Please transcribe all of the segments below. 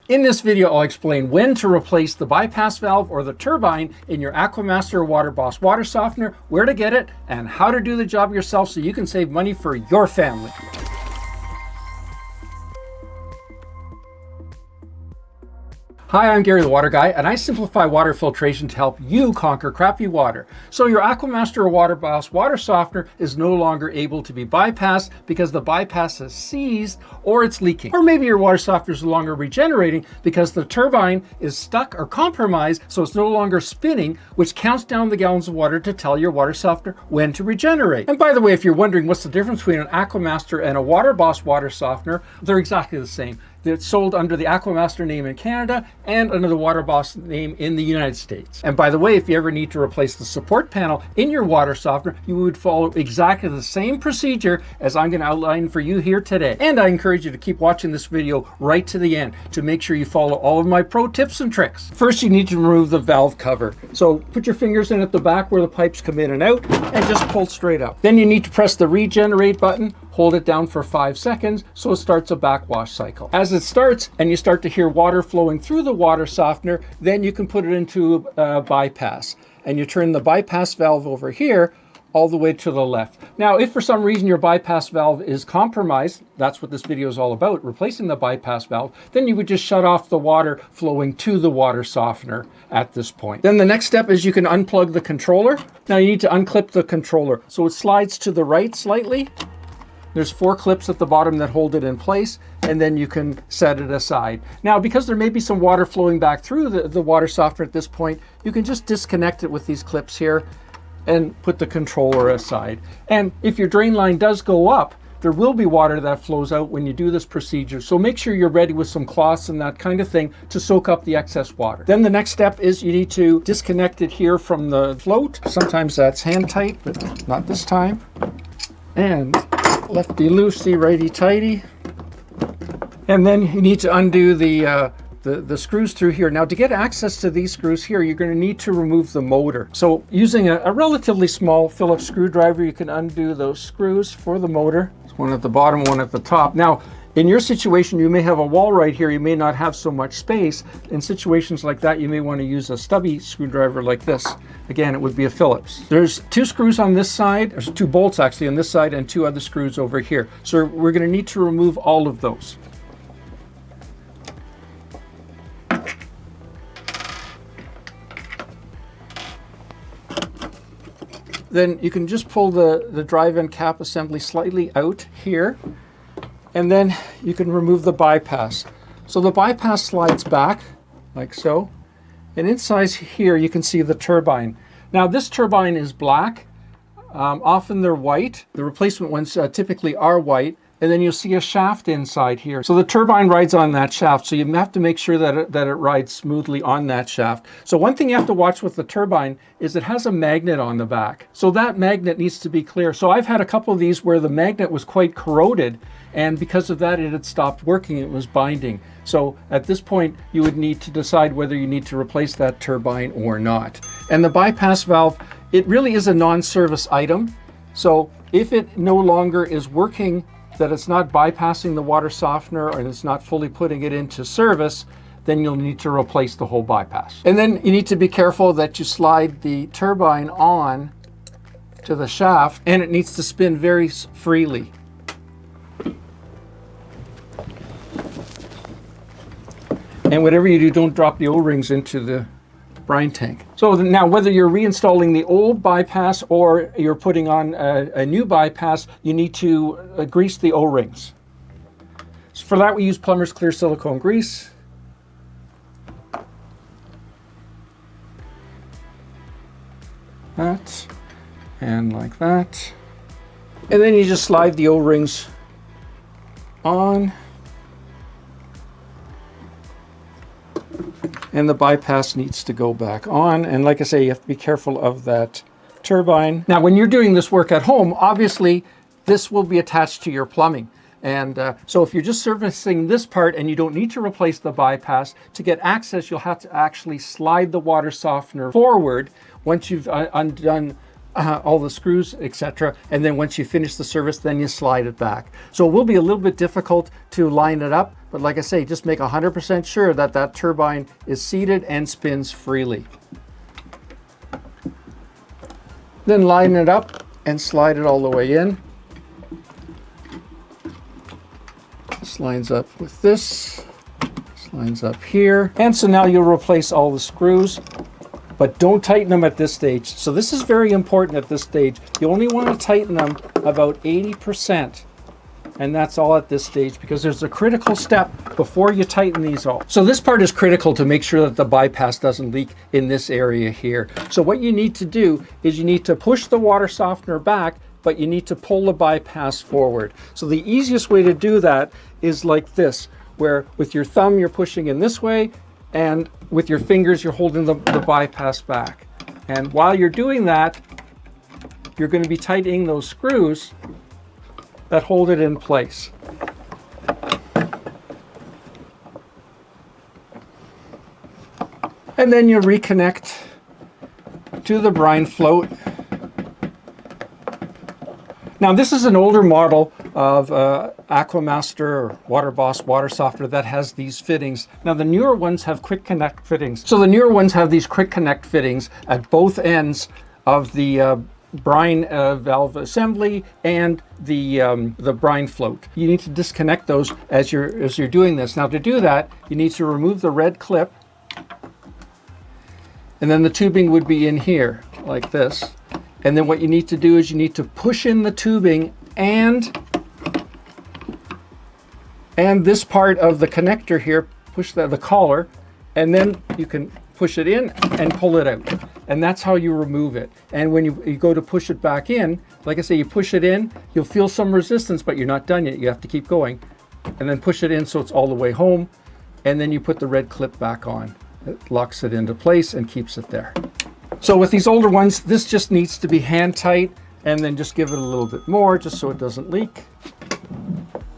In this video, I'll explain when to replace the bypass valve or the turbine in your Aquamaster or WaterBoss water softener, where to get it, and how to do the job yourself so you can save money for your family. Hi, I'm Gary the Water Guy, and I simplify water filtration to help you conquer crappy water. So your Aquamaster or WaterBoss water softener is no longer able to be bypassed because the bypass is seized or it's leaking. Or maybe your water softener is no longer regenerating because the turbine is stuck or compromised, so it's no longer spinning, which counts down the gallons of water to tell your water softener when to regenerate. And by the way, if you're wondering what's the difference between an Aquamaster and a WaterBoss water softener, they're exactly the same. It's sold under the Aquamaster name in Canada and under the WaterBoss name in the United States. And by the way, if you ever need to replace the support panel in your water softener, you would follow exactly the same procedure as I'm going to outline for you here today. And I encourage you to keep watching this video right to the end to make sure you follow all of my pro tips and tricks. First, you need to remove the valve cover. So put your fingers in at the back where the pipes come in and out and just pull straight up. Then you need to press the regenerate button, hold it down for 5 seconds so it starts a backwash cycle. As it starts and you start to hear water flowing through the water softener, then you can put it into a bypass. And you turn the bypass valve over here all the way to the left. Now, if for some reason your bypass valve is compromised, that's what this video is all about, replacing the bypass valve, then you would just shut off the water flowing to the water softener at this point. Then the next step is you can unplug the controller. Now you need to unclip the controller. So it slides to the right slightly. There's 4 clips at the bottom that hold it in place, and then you can set it aside. Now, because there may be some water flowing back through the water softener at this point, you can just disconnect it with these clips here and put the controller aside. And if your drain line does go up, there will be water that flows out when you do this procedure. So make sure you're ready with some cloths and that kind of thing to soak up the excess water. Then the next step is you need to disconnect it here from the float. Sometimes that's hand tight, but not this time. And lefty loosey, righty tighty. And then you need to undo the screws through here. Now, to get access to these screws here, you're going to need to remove the motor. So using a relatively small Phillips screwdriver, you can undo those screws for the motor. There's one at the bottom, one at the top. Now, in your situation, you may have a wall right here. You may not have so much space. In situations like that, you may want to use a stubby screwdriver like this. Again, it would be a Phillips. There's 2 screws on this side. There's 2 bolts actually on this side and 2 other screws over here. So we're going to need to remove all of those. Then you can just pull the drive-in cap assembly slightly out here. And then you can remove the bypass. So the bypass slides back like so. And inside here you can see the turbine. Now this turbine is black. Often they're white. The replacement ones typically are white. And then you'll see a shaft inside here. So the turbine rides on that shaft. So you have to make sure that it rides smoothly on that shaft. So one thing you have to watch with the turbine is it has a magnet on the back. So that magnet needs to be clear. So I've had a couple of these where the magnet was quite corroded, and because of that it had stopped working. It was binding. So at this point you would need to decide whether you need to replace that turbine or not. And the bypass valve, it really is a non-service item. So if it no longer is working, that it's not bypassing the water softener and it's not fully putting it into service, then you'll need to replace the whole bypass. And then you need to be careful that you slide the turbine on to the shaft, and it needs to spin very freely. And whatever you do, don't drop the O-rings into the brine tank. So now, whether you're reinstalling the old bypass or you're putting on a new bypass, you need to grease the O-rings. So for that, we use plumber's clear silicone grease. That, and like that. And then you just slide the O-rings on. And the bypass needs to go back on. And like I say, you have to be careful of that turbine. Now, when you're doing this work at home, obviously this will be attached to your plumbing. And so if you're just servicing this part and you don't need to replace the bypass, to get access, you'll have to actually slide the water softener forward once you've undone all the screws, etc. And then once you finish the service, then you slide it back. So it will be a little bit difficult to line it up, but like I say, just make 100% sure that that turbine is seated and spins freely. Then line it up and slide it all the way in. This lines up with this, this lines up here. And so now you'll replace all the screws, but don't tighten them at this stage. So this is very important at this stage. You only want to tighten them about 80%. And that's all at this stage, because there's a critical step before you tighten these all. So this part is critical to make sure that the bypass doesn't leak in this area here. So what you need to do is you need to push the water softener back, but you need to pull the bypass forward. So the easiest way to do that is like this, where with your thumb you're pushing in this way, and with your fingers you're holding the bypass back. And while you're doing that, you're going to be tightening those screws that hold it in place. And then you reconnect to the brine float. Now this is an older model of Aquamaster or WaterBoss water softener that has these fittings. Now the newer ones have quick connect fittings. So the newer ones have these quick connect fittings at both ends of the brine valve assembly and the brine float. You need to disconnect those as you're doing this. Now to do that, you need to remove the red clip, and then the tubing would be in here like this. And then what you need to do is you need to push in the tubing and this part of the connector here, push the collar, and then you can push it in and pull it out. And that's how you remove it. And when you go to push it back in, like I say, you push it in, you'll feel some resistance, but you're not done yet. You have to keep going. And then push it in so it's all the way home. And then you put the red clip back on. It locks it into place and keeps it there. So with these older ones, this just needs to be hand tight, and then just give it a little bit more just so it doesn't leak.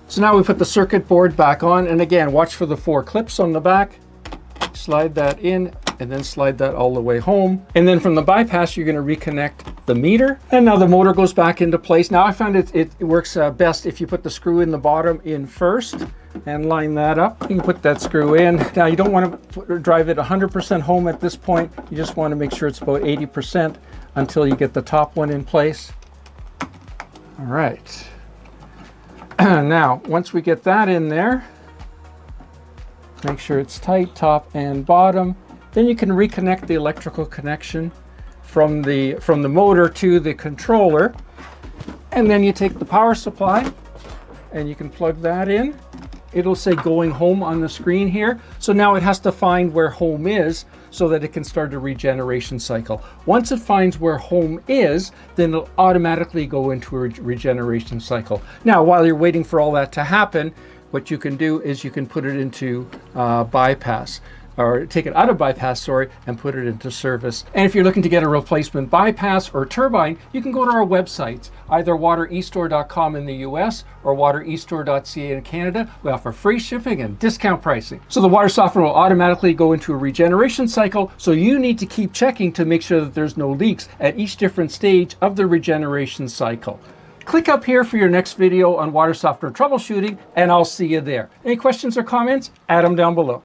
So now we put the circuit board back on, and again, watch for the 4 clips on the back. Slide that in, and then slide that all the way home. And then from the bypass, you're going to reconnect the meter. And now the motor goes back into place. Now I found it works best if you put the screw in the bottom in first and line that up. You can put that screw in. Now you don't want to drive it 100% home at this point. You just want to make sure it's about 80% until you get the top one in place. All right. Now, once we get that in there, make sure it's tight, top and bottom. Then you can reconnect the electrical connection from the motor to the controller. And then you take the power supply and you can plug that in. It'll say going home on the screen here. So now it has to find where home is so that it can start a regeneration cycle. Once it finds where home is, then it'll automatically go into a regeneration cycle. Now, while you're waiting for all that to happen, what you can do is you can put it into bypass, or take it out of bypass, and put it into service. And if you're looking to get a replacement bypass or turbine, you can go to our websites, either waterestore.com in the US or waterestore.ca in Canada. We offer free shipping and discount pricing. So the water softener will automatically go into a regeneration cycle, so you need to keep checking to make sure that there's no leaks at each different stage of the regeneration cycle. Click up here for your next video on water softener troubleshooting, and I'll see you there. Any questions or comments? Add them down below.